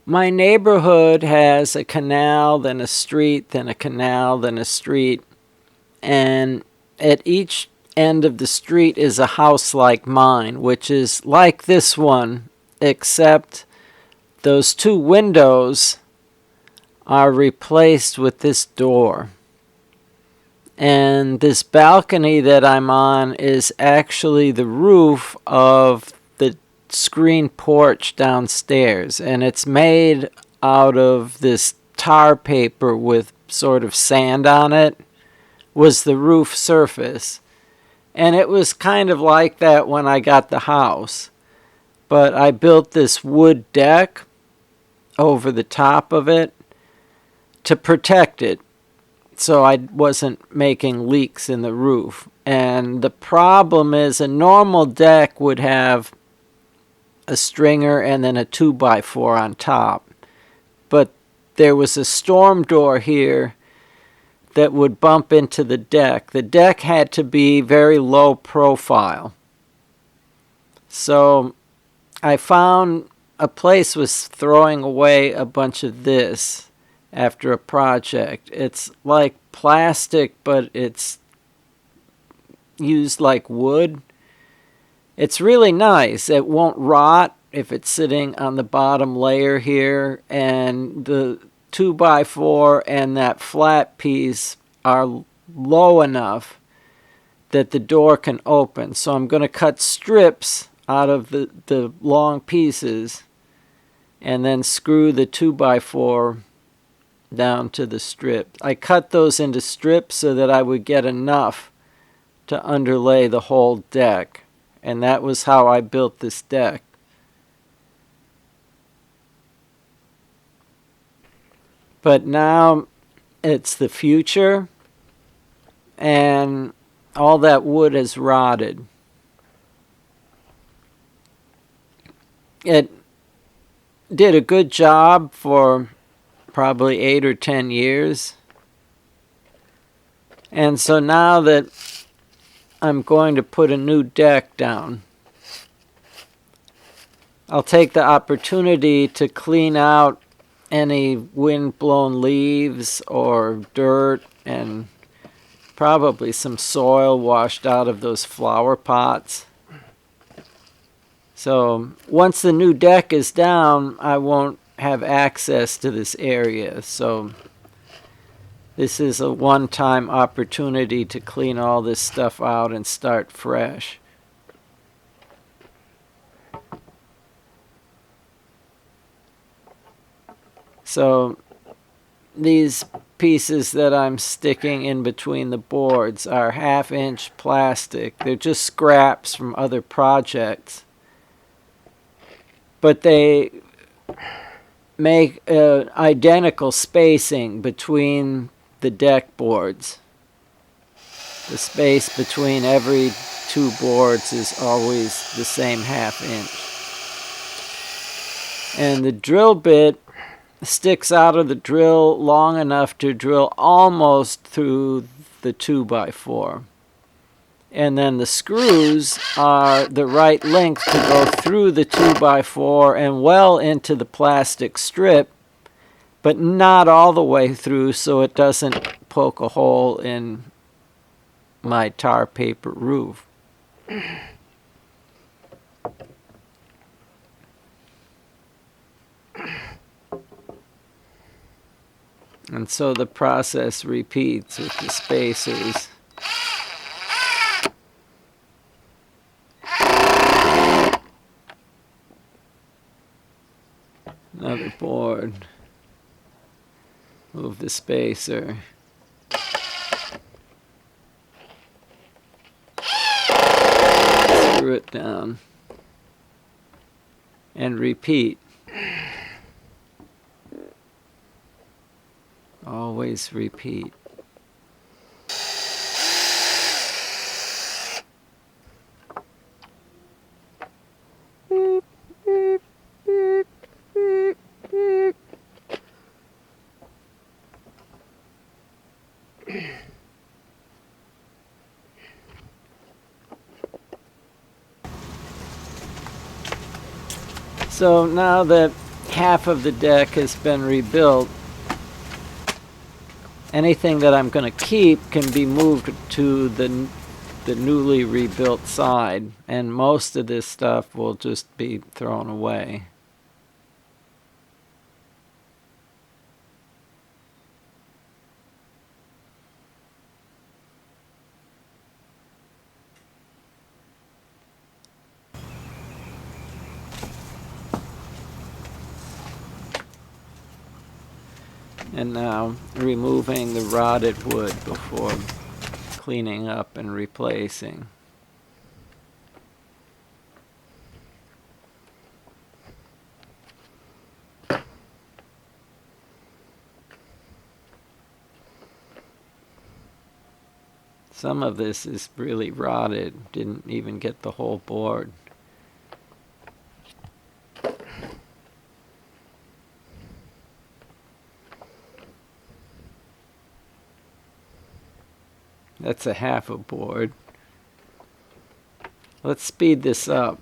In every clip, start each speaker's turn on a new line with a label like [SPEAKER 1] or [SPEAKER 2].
[SPEAKER 1] My neighborhood has a canal, then a street, then a canal, then a street. And at each end of the street is a house like mine, which is like this one, except those two windows are replaced with this door. And this balcony that I'm on is actually the roof of the screen porch downstairs. And it's made out of this tar paper with sort of sand on it, was the roof surface. And it was kind of like that when I got the house. But I built this wood deck over the top of it to protect it, so I wasn't making leaks in the roof. And the problem is a normal deck would have a stringer and then a 2x4 on top. But there was a storm door here that would bump into the deck. The deck had to be very low profile. So I found a place was throwing away a bunch of this after a project. It's like plastic, but it's used like wood. It's really nice. It won't rot if it's sitting on the bottom layer here, and the 2x4 and that flat piece are low enough that the door can open. So I'm going to cut strips out of the long pieces and then screw the 2x4 down to the strip. I cut those into strips so that I would get enough to underlay the whole deck. And that was how I built this deck. But now it's the future, and all that wood has rotted. It did a good job for probably 8 or 10 years. And so now that I'm going to put a new deck down, I'll take the opportunity to clean out any wind-blown leaves or dirt and probably some soil washed out of those flower pots. So once the new deck is down, I won't have access to this area. So this is a one-time opportunity to clean all this stuff out and start fresh. So these pieces that I'm sticking in between the boards are 1/2-inch plastic. They're just scraps from other projects. But they make identical spacing between the deck boards. The space between every two boards is always the same 1/2 inch. And the drill bit sticks out of the drill long enough to drill almost through the 2x4. And then the screws are the right length to go through the 2x4 and well into the plastic strip, but not all the way through so it doesn't poke a hole in my tar paper roof. And so the process repeats with the spacers. Another board. Move the spacer. Screw it down. And repeat. Always repeat. So now that half of the deck has been rebuilt. Anything that I'm going to keep can be moved to the newly rebuilt side, and most of this stuff will just be thrown away. And now removing the rotted wood before cleaning up and replacing. Some of this is really rotted, didn't even get the whole board. That's a half a board. Let's speed this up.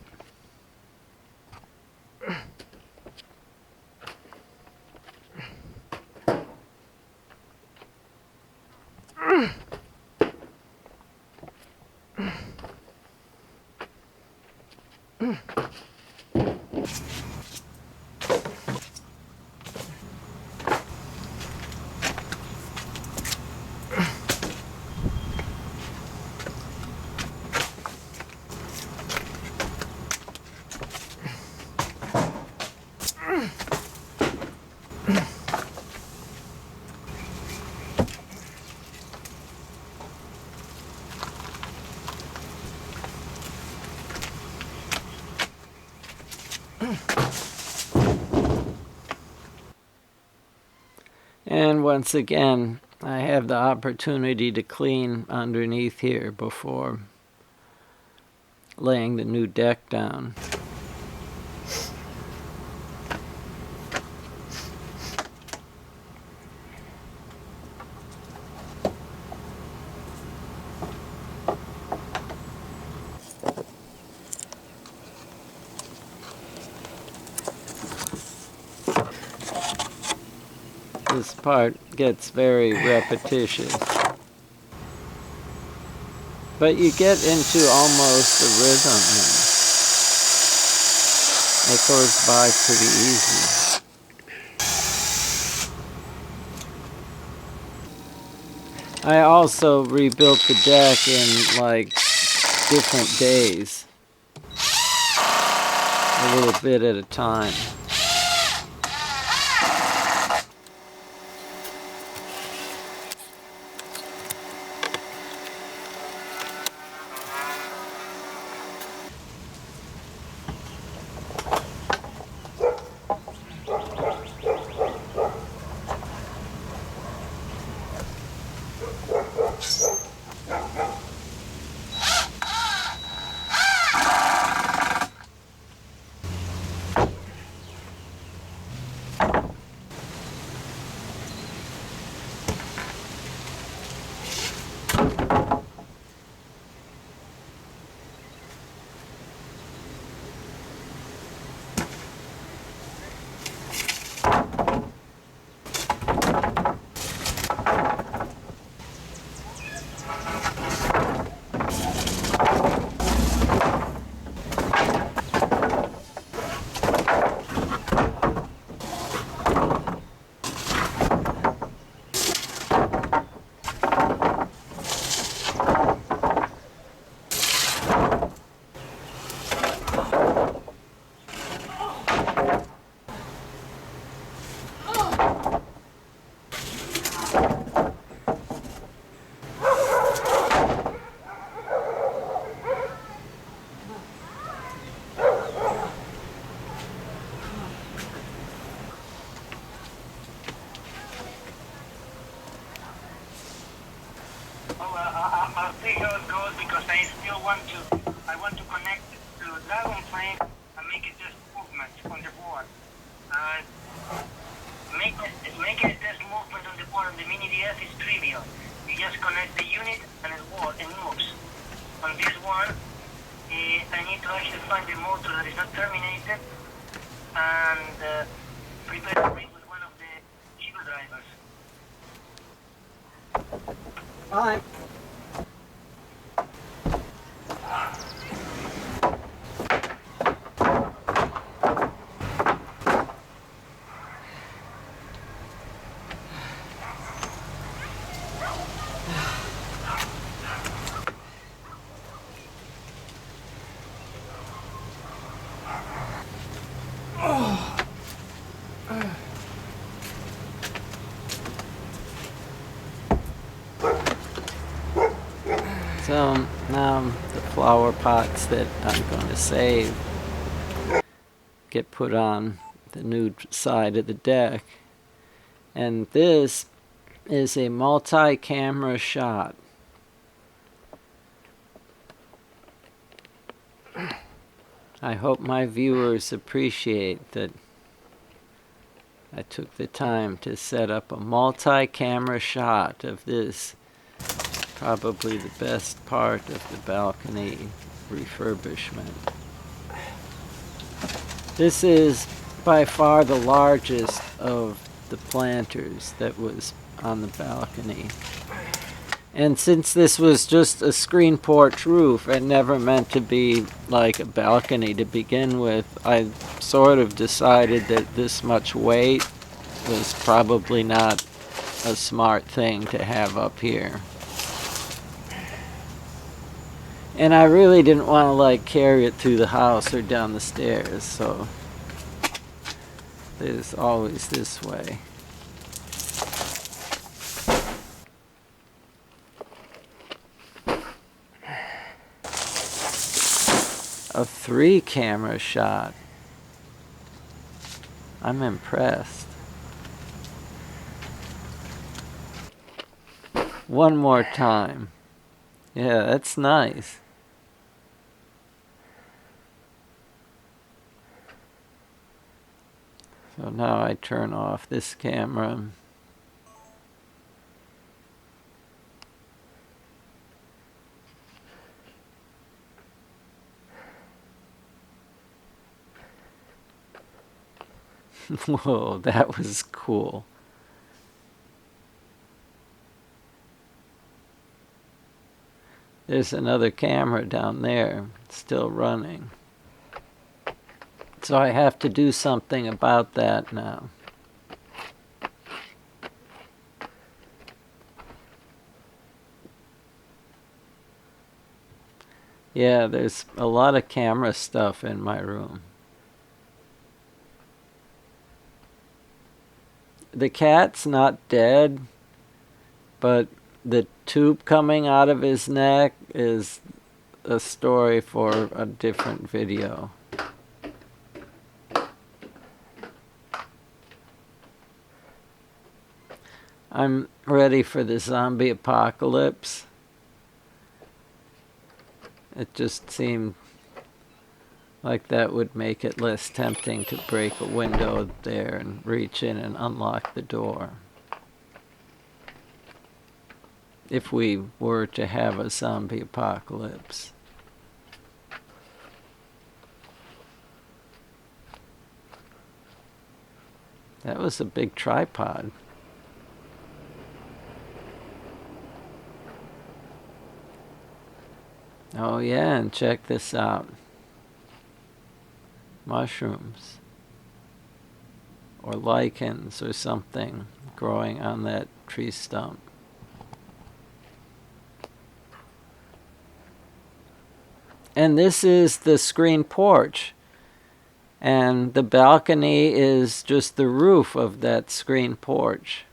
[SPEAKER 1] And once again, I have the opportunity to clean underneath here before laying the new deck down. This part gets very repetitious. But you get into almost a rhythm now. It goes by pretty easy. I also rebuilt the deck in like different days. A little bit at a time.
[SPEAKER 2] I'll see how it goes because I want to connect it to dragon frame and make it just movement on the board. Making it just movement on the board on the mini DF is trivial. You just connect the unit and it moves. On this one, I need to actually find the motor that is not terminated and
[SPEAKER 1] Hi. So now the flower pots that I'm going to save get put on the new side of the deck. And this is a multi-camera shot. I hope my viewers appreciate that I took the time to set up a multi-camera shot of this, probably the best part of the balcony refurbishment. This is by far the largest of the planters that was on the balcony. And since this was just a screen porch roof and never meant to be like a balcony to begin with, I sort of decided that this much weight was probably not a smart thing to have up here. And I really didn't want to like carry it through the house or down the stairs, so there's always this way. A 3-camera shot. I'm impressed. One more time. Yeah, that's nice. So now I turn off this camera. Whoa, that was cool. There's another camera down there, still running. So I have to do something about that now. Yeah, there's a lot of camera stuff in my room. The cat's not dead, but the tube coming out of his neck is a story for a different video. I'm ready for the zombie apocalypse. It just seemed like that would make it less tempting to break a window there and reach in and unlock the door. If we were to have a zombie apocalypse. That was a big tripod. Oh yeah, and check this out. Mushrooms. Or lichens or something growing on that tree stump. And this is the screen porch. And the balcony is just the roof of that screen porch.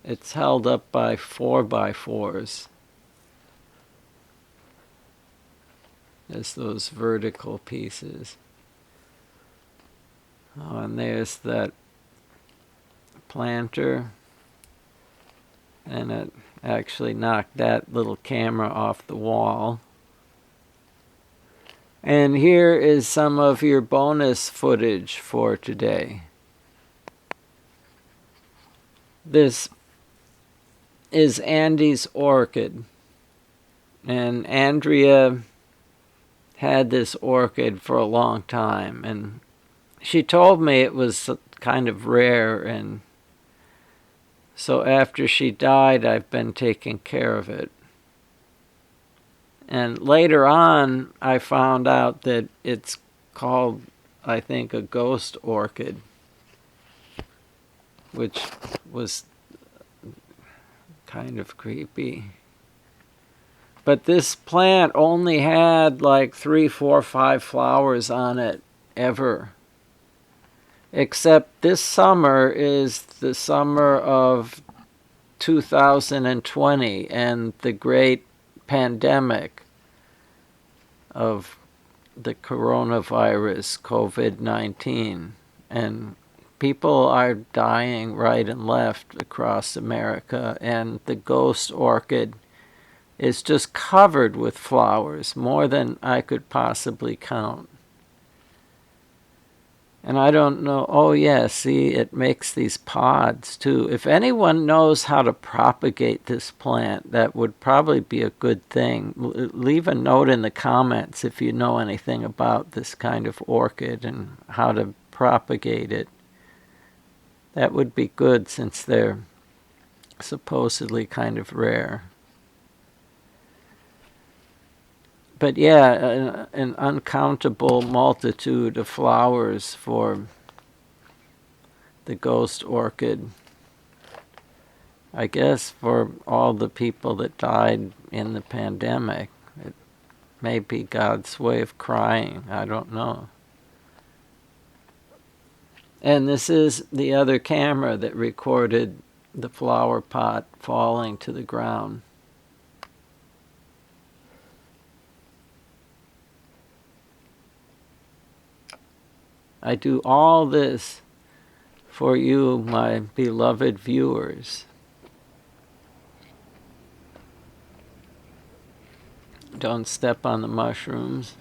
[SPEAKER 1] It's held up by 4x4s. There's those vertical pieces. Oh, and there's that planter. And it actually knocked that little camera off the wall. And here is some of your bonus footage for today. This is Andy's orchid. And Andrea had this orchid for a long time, and she told me it was kind of rare and So after she died, I've been taking care of it. And later on, I found out that it's called, I think, a ghost orchid, which was kind of creepy. But this plant only had like 3, 4, 5 flowers on it ever. Except this summer is the summer of 2020 and the great pandemic of the coronavirus, COVID-19. And people are dying right and left across America, and the ghost orchid is just covered with flowers, more than I could possibly count. And I don't know, oh yeah, see, it makes these pods too. If anyone knows how to propagate this plant, that would probably be a good thing. Leave a note in the comments if you know anything about this kind of orchid and how to propagate it. That would be good since they're supposedly kind of rare. But yeah, an uncountable multitude of flowers for the ghost orchid. I guess for all the people that died in the pandemic, it may be God's way of crying. I don't know. And this is the other camera that recorded the flower pot falling to the ground. I do all this for you, my beloved viewers. Don't step on the mushrooms.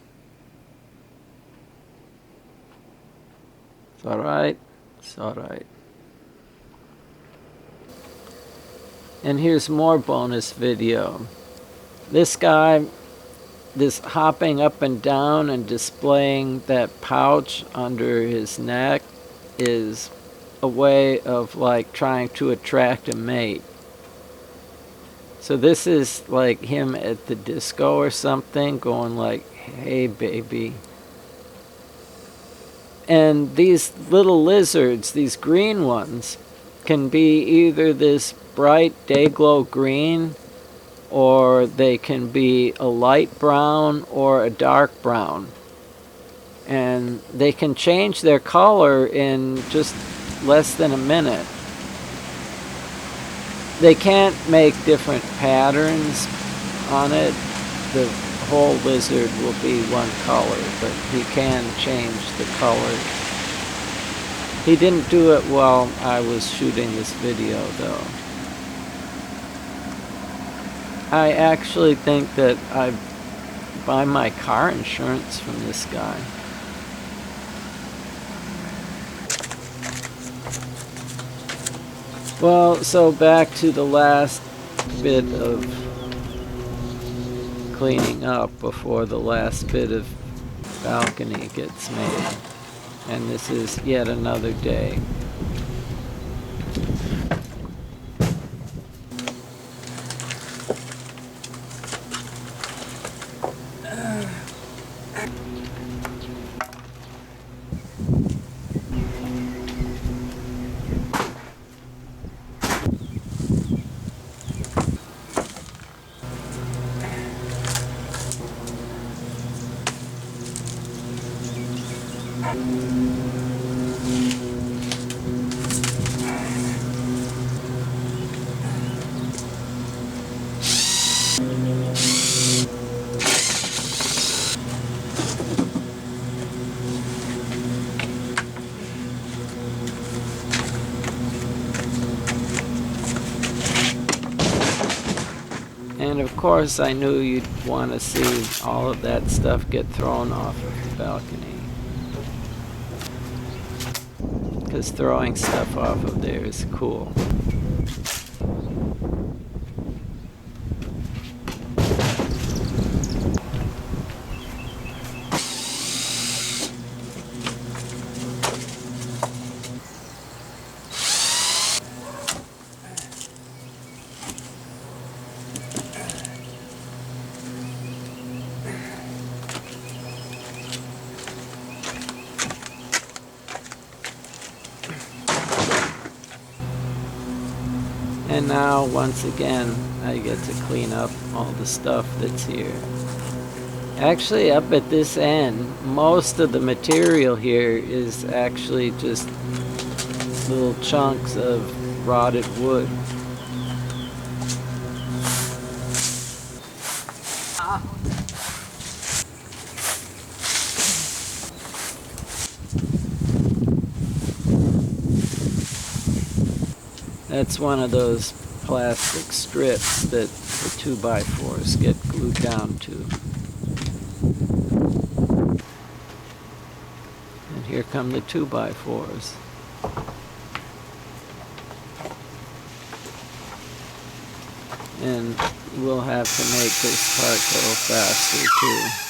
[SPEAKER 1] It's all right. It's all right. And here's more bonus video. This guy, this hopping up and down and displaying that pouch under his neck is a way of like trying to attract a mate. So this is like him at the disco or something, going like, hey baby. And these little lizards, these green ones, can be either this bright day glow green, or they can be a light brown or a dark brown. And they can change their color in just less than a minute. They can't make different patterns on it. The whole lizard will be one color, but he can change the color. He didn't do it while I was shooting this video, though. I actually think that I buy my car insurance from this guy. Well, so back to the last bit of cleaning up before the last bit of balcony gets made. And this is yet another day. And of course I knew you'd want to see all of that stuff get thrown off of the balcony. Because throwing stuff off of there is cool. And now, once again, I get to clean up all the stuff that's here. Actually, up at this end, most of the material here is actually just little chunks of rotted wood. That's one of those plastic strips that the 2x4s get glued down to. And here come the 2x4s. And we'll have to make this part go faster too.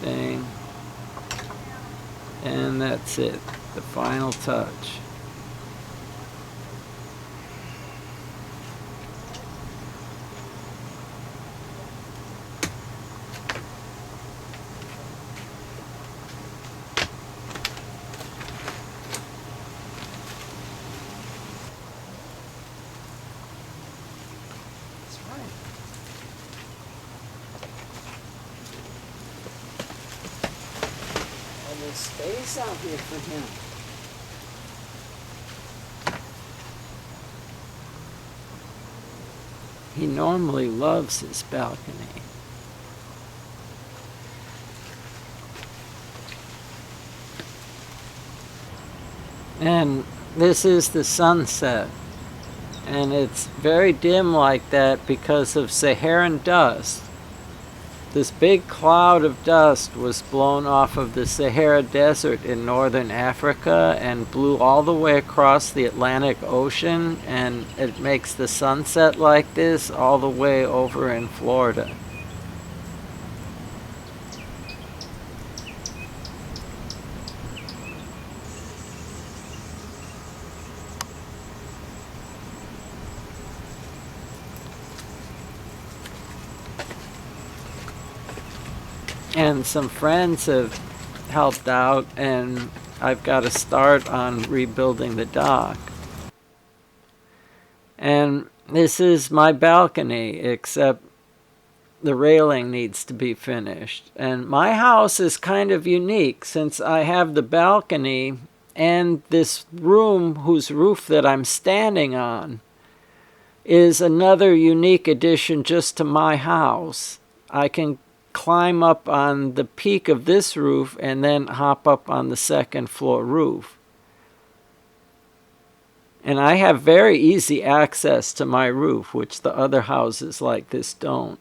[SPEAKER 1] Thing, and that's it, the final touch. That's right. There's space out here for him. He normally loves his balcony. And this is the sunset. And it's very dim like that because of Saharan dust. This big cloud of dust was blown off of the Sahara Desert in northern Africa and blew all the way across the Atlantic Ocean, and it makes the sunset like this all the way over in Florida. And some friends have helped out, and I've got to start on rebuilding the dock. And this is my balcony, except the railing needs to be finished. And my house is kind of unique since I have the balcony and this room whose roof that I'm standing on is another unique addition just to my house. I can climb up on the peak of this roof and then hop up on the second floor roof. And I have very easy access to my roof, which the other houses like this don't.